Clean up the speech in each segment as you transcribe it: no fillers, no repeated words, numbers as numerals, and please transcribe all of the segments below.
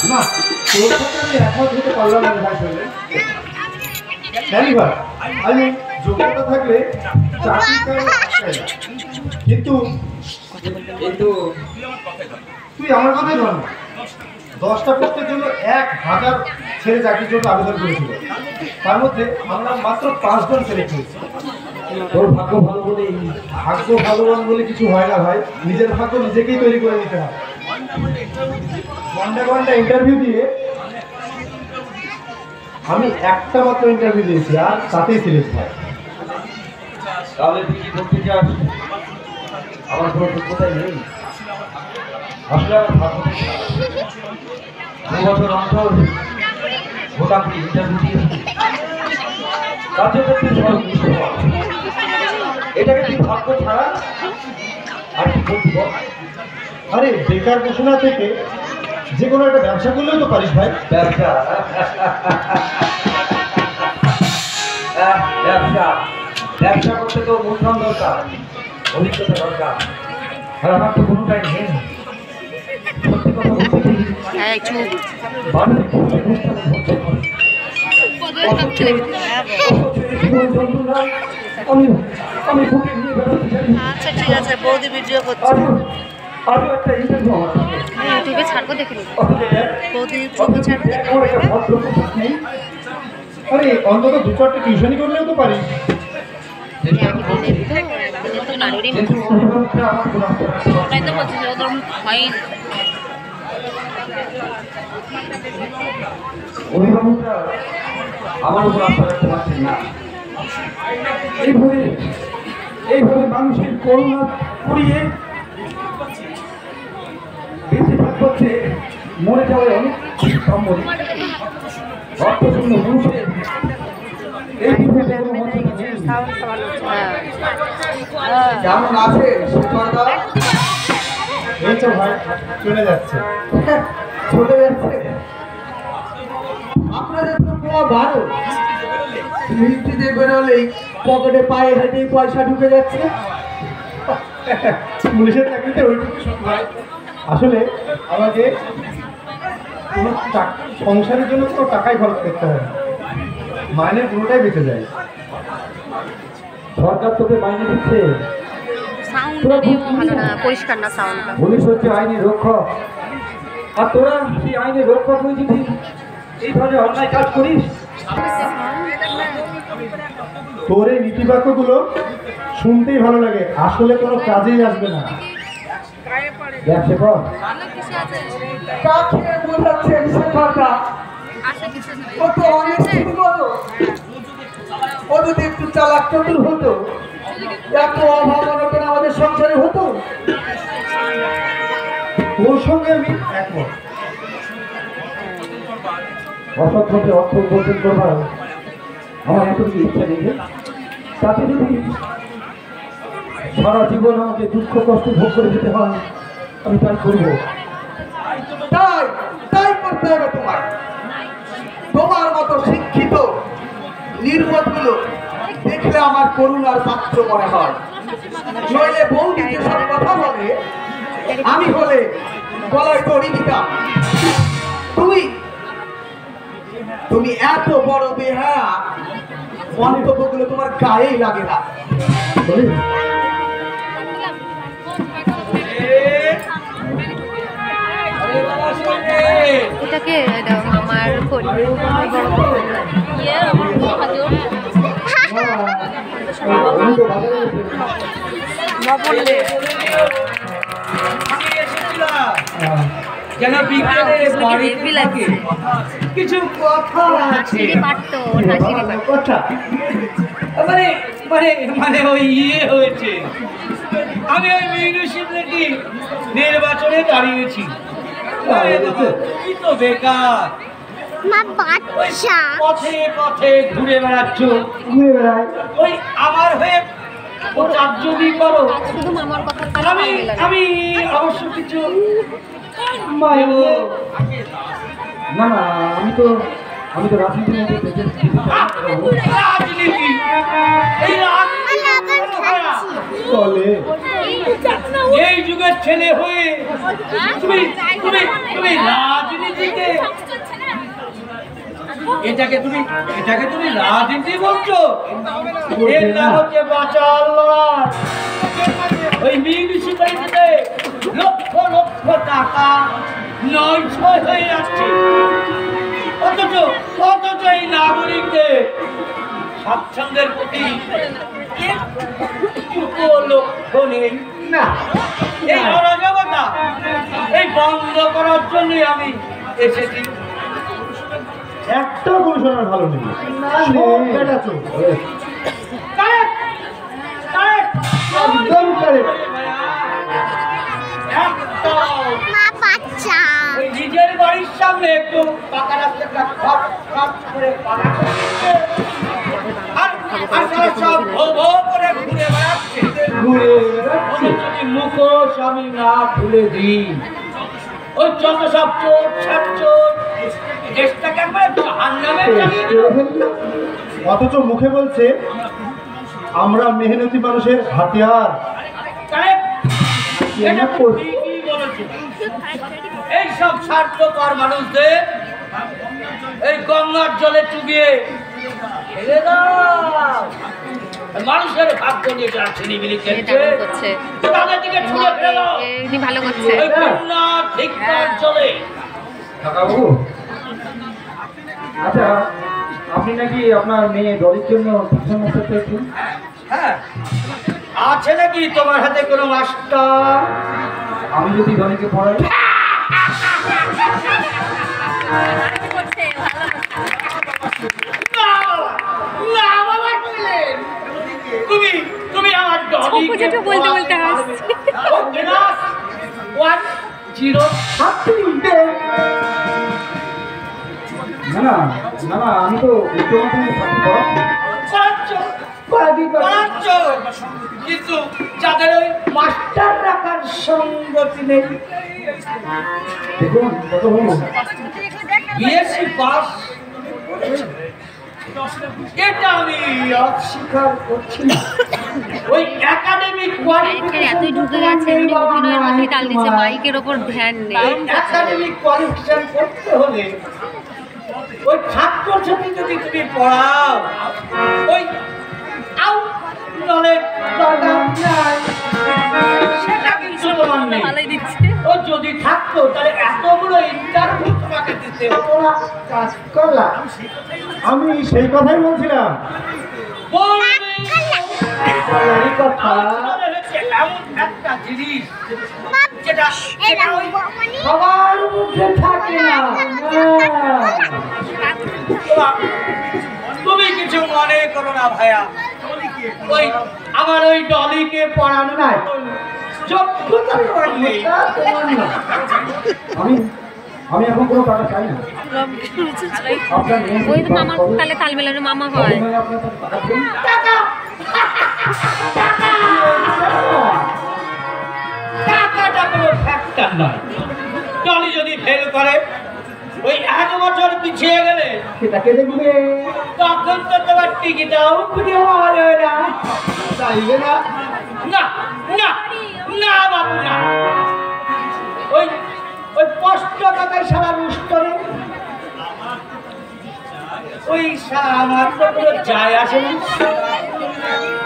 না তোর সাথে আমি একমত হতে পারলাম না ভাই বলে জানি ভাই আমি যোগ্যতা থাকলে চাকরি কিন্তু তুই আমার কথাই ধর না 10টা পোস্টের জন্য 1000 ছেলে চাকরির জন্য আবেদন করেছিল তার মধ্যে আমরা মাত্র 5 জন সিলেক্ট হয়েছি তোর ভাগ্য ভালো বলে ভাগ্য ভালোবান বলে কিছু হয় না ভাই নিজের ভাগ্য নিজেকেই তৈরি করে নিতে হয় ঘন্টা ইন্টারভিউ দিয়ে আমি একটা মাত্র ইন্টারভিউ দিয়েছি আর তাতেই সিলেক্ট হয় তাহলে তুই কি করতে চাস আমার কোনো যোগ্যতাই নেই আসলে আমার বছর অন্তর ভোটাপি ইন্টারভিউ দিয়েছি কার্যক্ষেত্রে সব মিশতে হয় এটাকে তুই ভাগ্য ছাড়া আর কি বলবি বল আরে বেকার ঘোষণা থেকে যে কোনো একটা ব্যবসা করলেও তো পারিস ভাই ব্যবসা ব্যবসা ব্যবসা করতে তো মূলধন দরকার অভিজ্ঞতা দরকার আর আমার তো কোনোটাই নেই সত্যি কথা বলতে আচ্ছা ঠিক আছে বৌদি ভিডিও করছি ইউটিউবে ছাড়বো দেখে বৌদি ইউটিউবে ছাড়বো দেখে আরে অন্তত 2-4টা টিউশনই করলেও তো পারিস অভিভাবকরা আমার উপর আস্থা রাখতে পারছেন না এইভাবে মানুষের করুণা করিয়ে বেঁচে থাকতে মরে যাওয়ায় অনেক সম্ভব অর্থশূন্য মানুষের এই কেমন আছে এই তো ভাই চলে যাচ্ছে চলে যাচ্ছে আপনাদের তো পোয়া ভালো মিষ্টিতে বেরোলেই পকেটে পায়ে হেঁটেই পয়সা ঢুকে যাচ্ছে পুলিশের চাকরিতে ওইটুকু ভাই আসলে আমাকে কোনো সংসারের জন্য কোনো টাকাই খরচ করতে হয় মাইনের পুরোটাই বেঁচে যায় সরকার তোকে মাইনে দিচ্ছে পরিষ্কার না সাউন্ডটা পুলিশ হচ্ছে আইনের রক্ষক আর তোরা সেই আইনের রক্ষক হয়ে যদি এইভাবে অন্যায় কাজ করিস তোর এই নীতিবাক্যগুলো শুনতেই ভালো লাগে আসলে কোনো কাজেই আসবে না ব্যবসা কর কাকে বোঝাচ্ছেন সে কথা ও তো অনেক বলো ও যদি একটু চালাক চতুর হতো এত অভাব অনটন আমাদের সংসারে হতো ওর সঙ্গে আমি একমত অসৎ পথে অর্থ উপার্জন করবার আমার এতটুকু ইচ্ছা নেই তাতে যদি সারা জীবন আমাকে দুঃখ কষ্ট ভোগ করে যেতে হয় আমি তাই করব তাই করতে হবে তোমার মতো শিক্ষিত নির্বোধগুলো দেখলে আমার করুণার পাত্র মনে হয় নইলে বৌদি যেসব কথা বলে আমি হলে গলায় দড়ি দিতাম তুমি এত বড় বেহায়া মন্তব্যগুলো তোমার গায়েই লাগে না এটাকে আমার যেন কিছু কথা আছে কথা মানে মানে মানে ওই ইয়ে হয়েছে আমি ওই মিউনিসিপ্যালিটি নির্বাচনে দাঁড়িয়েছি তো বেকার পথে পথে ঘুরে বেড়াচ্ছ ওই আমার হয়ে যদি করো আমি অবশ্য কিছু না না আমি তো রাজনীতি বলে এই যুগের ছেলে হয়ে তুমি তুমি তুমি রাজনীতিতে এটাকে তুমি রাজনীতি বলছো? এর নাম হচ্ছে বাঁচাল লড়াই। ওই মিউনিসিপ্যালিটিতে লক্ষ লক্ষ টাকা নয় ছয় হয়ে যাচ্ছে, অথচ এই নাগরিকদের স্বাচ্ছন্দ্যের প্রতি একটুকু লক্ষ্য নেই। না, এই অরাজকতা এই বন্ধ করার জন্যই আমি এসেছি। একটা কমিশনার ভালো নেই, সব বেটা চোখ। Correct! Correct! একদম correct। ওই নিজের বাড়ির সামনে একটু পাকা রাস্তাটা খপ খপ করে পাকা করে দিচ্ছে। আর তারা সব ভো ভো করে ঘুরে বেড়াচ্ছে। ঘুরে বেড়াচ্ছে। ওদের যদি মুখোশ আমি না খুলে দিই, ওই যত সব চোর ছাড়চোর দেশটাকে একবার জাহান্নামে চালিয়ে দিল। অথচ মুখে বলছে আমরা মেহনতি মানুষের হাতিয়ার। Correct? এটা তো ঠিকই বলেছে। এই সব স্বার্থপর মানুষদের এই গঙ্গার জলে চুবিয়ে ফেলে দাও। মানুষের ভাগ্য নিয়ে যারা ছিনিমিনি খেলছে করছে তাদের দিকে ছুঁড়ে ফেলে দাও। এমনি ভালো করছে ওই গঙ্গা ঠিকঠাক জলে। কাকাবাবু, আচ্ছা আপনি নাকি আপনার মেয়ে ডলির জন্য টিউশন মাস্টার পেয়েছেন? হ্যাঁ, আছে নাকি তোমার হাতে কোনো মাস্টার? আমি যদি ডলিকে পড়াই? না বাবা, না বাবা, তুমি তুমি আমার ডলিকে অপোজিটও বলতে বলতে হাসছে। ও ক্লাস 1 0 না না না না, আমি তো উচ্চ মাধ্যমিক পড়াচ্ছ, কিন্তু যাদের ওই মাস্টার রাখার সঙ্গতি নেই। দেখুন কত হলো। বিএসসি পাস, এটা আমি অস্বীকার করছি না। ওই একাডেমিক মাইকের এতই ঢুকে গেছে উনি অভিনয়ের মধ্যে তাল দিচ্ছে, মাইকের ওপর ধ্যান নেই। একাডেমিক কোয়ালিফিকেশন করতে হলে ওই ছাত্রছাত্রী যদি তুমি পড়াও, ওই আউট নলেজ দরকার নাই, সেটা কিন্তু তোমার নেই। ভালোই দিচ্ছে। ও যদি থাকতো তাহলে এতগুলো ইন্টারভিউ তোমাকে দিতে হতো না। কাজ করলাম, আমি সেই কথাই বলছিলাম। বলবি এই কথা এমন একটা জিনিস যেটা যেটা ওই সবার মধ্যে থাকে না। তুমি কিছু মনে করো না ভাইয়া, ওই আমার ওই ডলিকে পড়ানো নাই যোগ্যতা তোমার নেই। আমি আমি এখন কোনো টাকা চাই না। আপনার মেয়ে ওই তো মামার তালে তাল মেলানো মামা হয়। আপনার টাকা দিন। টাকা টাকাটা কোনো ফ্যাক্টর নয়। ডলি যদি ফেল করে, ওই 1 বছর পিছিয়ে গেলে সেটাকে দেখবে, তখন তো তোমার টিকিটাও খুঁজে পাওয়া যাবে না। চাইবে না। না না না বাবু না, ওই ওই স্পষ্ট কথায় সারা রুষ্ট নেই। ওই আমার তো কোনো যায় আসে না।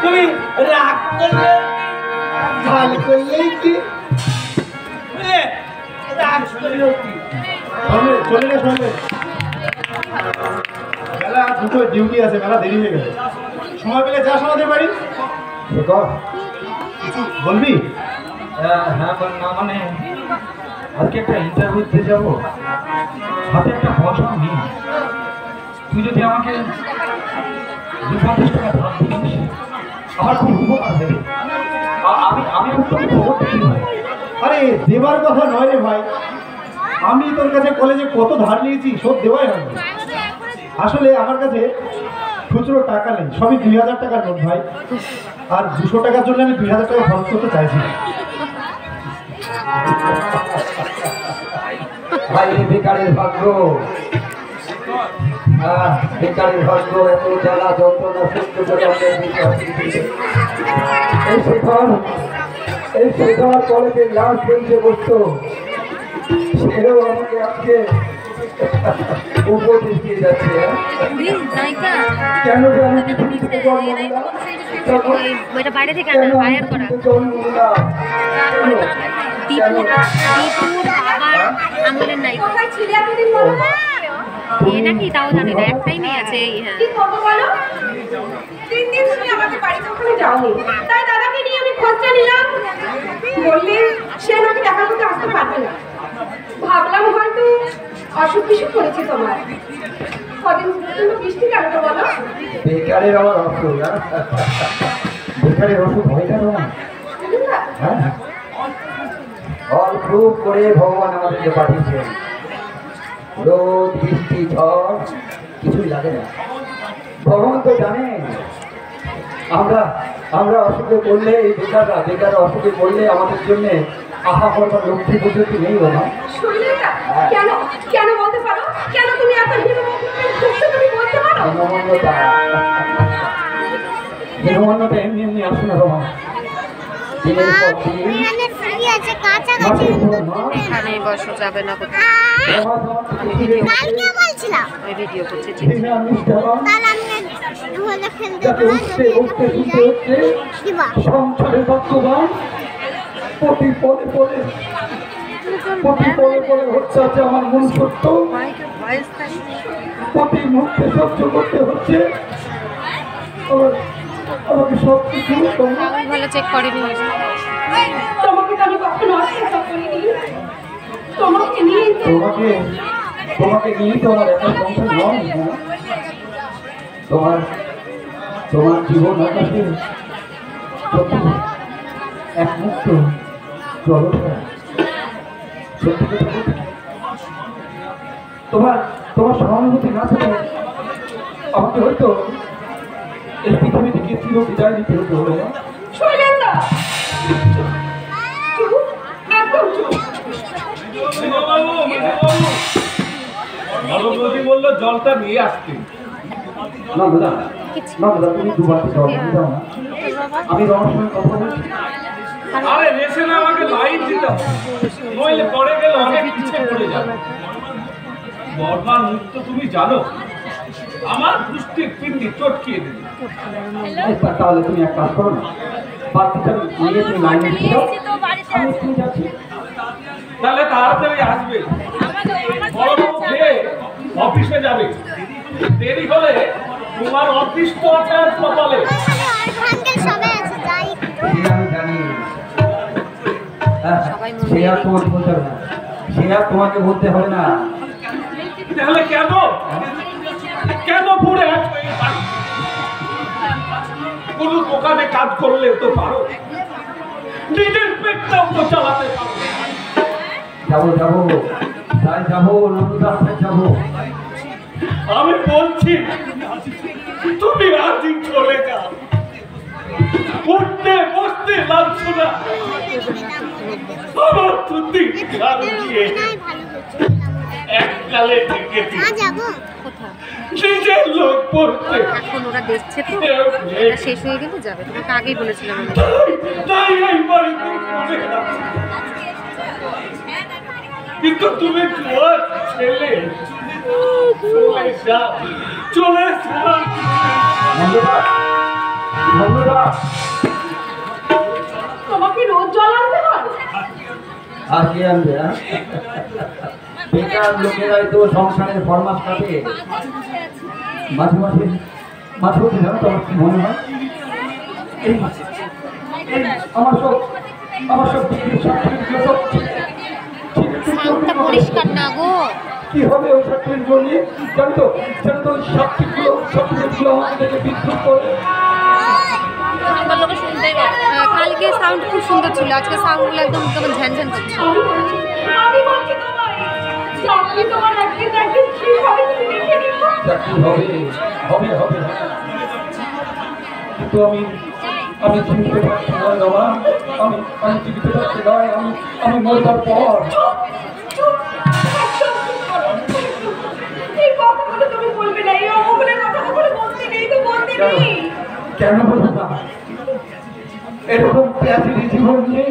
তুমি রাগ করলে ভাল করলেই কি? বুঝলে? রাগ করলেও কি? চলে না শুনবে, মেলা দুটো ডিউটি আছে, মেলা দেরি হয়ে গেছে। সময় পেলে যাস আমাদের বাড়ি। কিছু বলবি? হ্যাঁ না মানে আজকে একটা ইন্টারভিউ দিতে যাবো, হাতে একটা পয়সা নেই। তুই যদি আমাকে 250 টাকা ধার দিস আমার খুব উপকার হবে। আমি তোকে খবর দিই ভাই। আরে দেবার কথা নয় রে ভাই, আমি তোর কাছে কলেজে কত ধার নিয়েছি, শোধ দেওয়াই হয়নি। আসলে আমার কাছে খুচরো টাকা নেই, সবই 2000 টাকার নোট ভাই। আর 200 টাকার জন্য আমি 2000 টাকা খরচ করতে চাইছি না। ভাই বেকারের ভাগ্য, বেকারের ভাগ্য, এত জ্বালা যন্ত্রণা সহ্য করে এই শেখর কলেজের লাস্ট বেঞ্চে বসতো, সেও আমাকে আজকে উপদেশ দিয়ে যাচ্ছে। কেন জানো পৃথিবী থেকে জন্ম নিলাম? ওইটা বাইরে থেকে আনা, বায়ার করা। জন্ম নিলাম দীপুর বাবার আঙুলের নাই এ নাকি তাও জানি না, একটাই মেয়ে আছে। হ্যাঁ, কি করবো বলো? 3 দিন তুমি আমাদের বাড়িতে ওখানে যাওনি, তাই দাদাকে নিয়ে আমি খোঁজটা নিলাম। বললে সে নাকি টাকা করতে আসতে পারবে না। ভাবলাম হয়তো অসুখ বিসুখ করেছে তোমার। কদিন তুমি বৃষ্টি কেন তো বলো? বেকারের আমার অসুখ, বেকারের অসুখ হয় কেন? হ্যাঁ, অল্প করে ভগবান আমাদেরকে পাঠিয়েছেন। রোদ বৃষ্টি ঝড় কিছুই লাগে না। ভগবান তো জানেন আমরা অসুখে পড়লে, এই বেকার অসুখে পড়লে আমাদের জন্য আহা করবার লক্ষ্মী পর্যন্ত নেই। বাবা শুনলে না? কেন কেন বলতে পারো? কেন তুমি এত তুমি বলতে পারো? হীনমন্যতা এমনি এমনি আসে না বাবা। দিনের পর দিন এখানে বসো, যাবে না কোথাও। ওই ভিডিও করছে। সংসারে ভাগ্যবান প্রতি পদে পদে হচ্ছে আছে আমার মন সত্য। প্রতি মুহূর্তে সহ্য করতে হচ্ছে আমাকে সব কিছু। ভালো চেক করেনি। তোমাকে তো আমি কখনো অস্বীকার করিনি। তোমাকে নিয়ে তো আমার এত সংসার নয়। তোমার জীবন আকাশে প্রতি এক মুক্ত জলধারা। সত্যি কথা বলতে, তোমার সহানুভূতি না থাকে আমাকে হয়তো এই পৃথিবী থেকে চির বিদায় দিতে হতো। শুনলেন না? চুপ, একদম চুপ। বলদি বললো জলটা নিয়ে আসতে। না দাদা তুমি দুবার জল দাও না, আমি রমার সঙ্গে কথা বলছি। আরে রেসে না আমাকে লাইট দিতে হবে, নইলে পরে গেলে অনেক পিছিয়ে পড়ে যাবে। বর্মার মুখ তো তুমি জানো, আমার পুষ্টির পিন্ডি চটকিয়ে দেবে। তাহলে তুমি এক কাজ করো না, বাচ্চাটা নিয়ে তুমি লাইনে দিয়ে দাও, আমি তুমি যাচ্ছি। তাহলে তাড়াতাড়ি আসবে, বড় বউ খেয়ে অফিসে যাবে। দেরি হলে তোমার অফিস তো আছে আর কপালে। আমি জানি সে আর তোমাকে বলতে হবে না, সে আর তোমাকে বলতে হবে না। তাহলে কেন পড়ে আছো এই বাড়ি? কোনো দোকানে কাজ করলেও তো পারো, নিজের পেটটাও তো চালাতে পারো। যাবো রাস্তায় যাবো। আমি বলছি তুমি আজই চলে যাও, উঠতে বসতে লাগছো না। আমার তো দিন দিয়ে এককালে দেখেছি নিজের লোক পড়তে। এখন ওরা দেখছে তো, এটা শেষ হয়ে গেলে যাবে। তোমাকে আগেই বলেছিলাম আমি। তাই এই বাড়িতে পড়ে আছি। কিন্তু তুমি তোমার ছেলে চলে যাও। তোমাকে রোজ জল আনতে হয়? আর কি আনবে? বেকার লোকেরাই তো সংসারের ফরমাস কাটে। মাঝে মাঝে জানো তো আমার কি মনে হয়, আমার সব সাউন্ডটা পরিষ্কার না গো। কি হবে ওই সার্টিফিকেটগুলো নিয়ে? জানো তো ওই সার্টিফিকেটগুলো আমাদেরকে বিদ্যুৎ করে। কালকে সাউন্ড খুব সুন্দর ছিল, আজকে সাউন্ডগুলো একদম কেমন ঝ্যানঝ্যান করছে। আমি বলছি তোমায়, চাকরি তোমার একদিন ঠিক হবে, তুমি দেখে নিও। চাকরি হবে কিন্তু আমি জীবিত থাকতে নয় বাবা, আমি জীবিত থাকতে নয়, আমি মরবার পর। এই কথাগুলো তুমি বলবে না, এই অমঙ্গলের কথা কখনো বলতে নেই তো, বলতে নেই। কেন বলবো না? এরকম প্যাসিডি জীবন নিয়ে